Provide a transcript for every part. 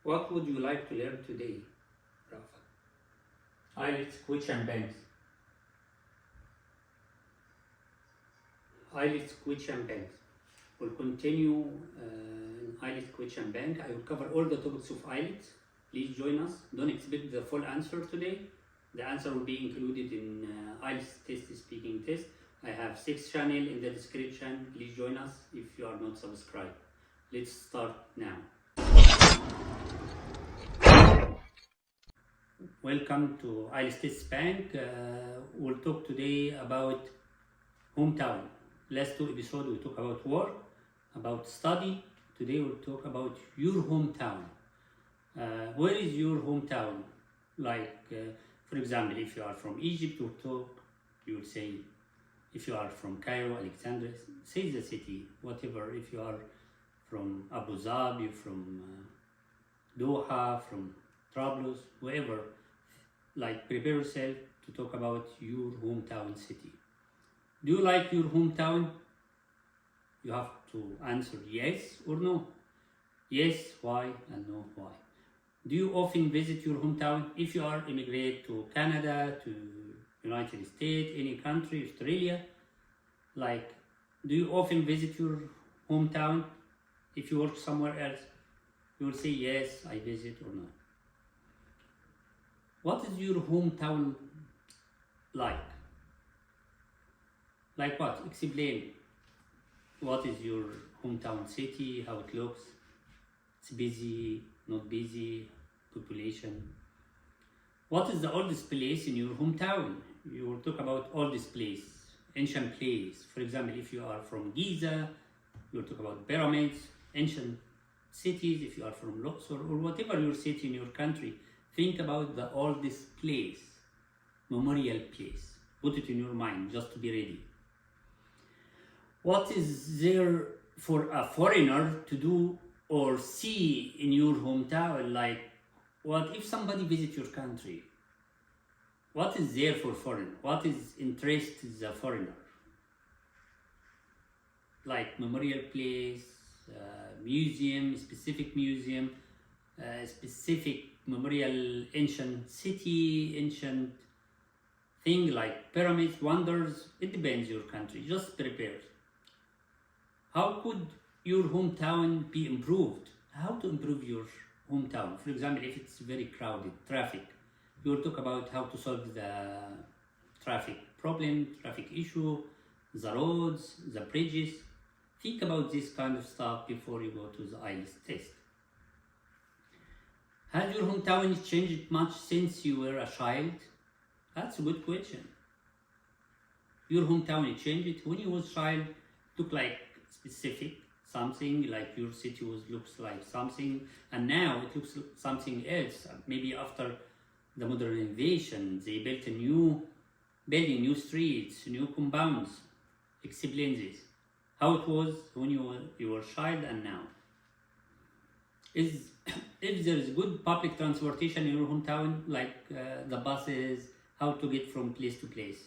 What would you like to learn today, Rafat? IELTS question banks. IELTS question banks. We'll continue in IELTS question bank. I will cover all the topics of IELTS. Please join us. Don't expect the full answer today. The answer will be included in IELTS test speaking test. I have 6 channels in the description. Please join us if you are not subscribed. Let's start now. Welcome to IELTS Test Bank. We'll talk today about hometown. Last 2 episodes we talk about work, about study. Today we'll talk about your hometown. Where is your hometown? For example, if you are from Egypt, you will say, if you are from Cairo, Alexandria, say the city, whatever. If you are from Abu Dhabi, from Doha, from Trablus, wherever, prepare yourself to talk about your hometown city. Do you like your hometown? You have to answer yes or no. Yes, why, and no, why. Do you often visit your hometown? If you are immigrate to Canada, to United States, any country, Australia, do you often visit your hometown? If you work somewhere else, you will say yes, I visit or not. What is your hometown like? Like what? Explain. What is your hometown city? How it looks? It's busy, not busy, population. What is the oldest place in your hometown? You will talk about oldest place, ancient place. For example, if you are from Giza, you will talk about pyramids, ancient cities. If you are from Luxor or whatever your city in your country, think about the oldest place, memorial place. Put it in your mind just to be ready. What is there for a foreigner to do or see in your hometown? What if somebody visits your country? What is there for foreigner? What is interests the foreigner? Memorial place, museum, specific memorial ancient city, ancient thing like pyramids, wonders. It depends your country. Just prepare. How could your hometown be improved? How to improve your hometown? For example, if it's very crowded, traffic, you will talk about how to solve the traffic problem, traffic issue, the roads, the bridges. Think about this kind of stuff before you go to the IELTS test. Has your hometown changed much since you were a child? That's a good question. Your hometown changed when you was a child. Look like specific something, like your city looks like something, and now it looks something else. Maybe after the modernization, they built a new building, new streets, new compounds. Explain this. How it was when you were a child and now. If there is good public transportation in your hometown, the buses, how to get from place to place.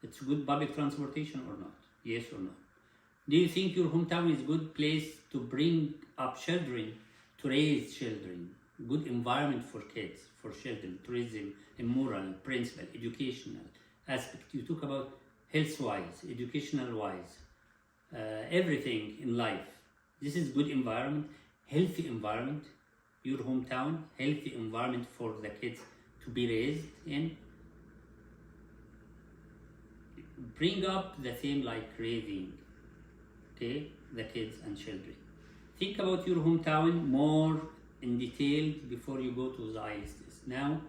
It's good public transportation or not? Yes or no? Do you think your hometown is a good place to bring up children, to raise children? Good environment for kids, for children, tourism, moral, principle, educational aspect. You talk about health-wise, educational-wise, everything in life. This is good environment, healthy environment. Your hometown, healthy environment for the kids to be raised in. Bring up the theme like raising, okay, the kids and children. Think about your hometown more in detail before you go to the IELTS test. Now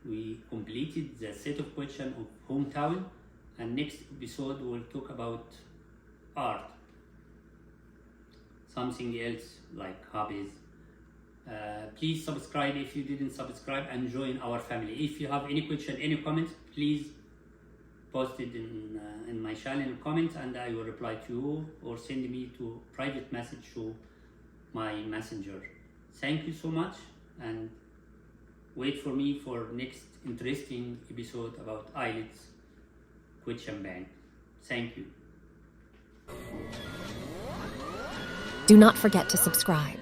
we completed the set of questions of hometown, and next episode we'll talk about art, something else like hobbies. Please subscribe if you didn't subscribe and join our family. If you have any question, any comments, please post it in my channel comments and I will reply to you, or send me to private message to my messenger. Thank you so much, and wait for me for next interesting episode about IELTS question bank. Thank you. Do not forget to subscribe.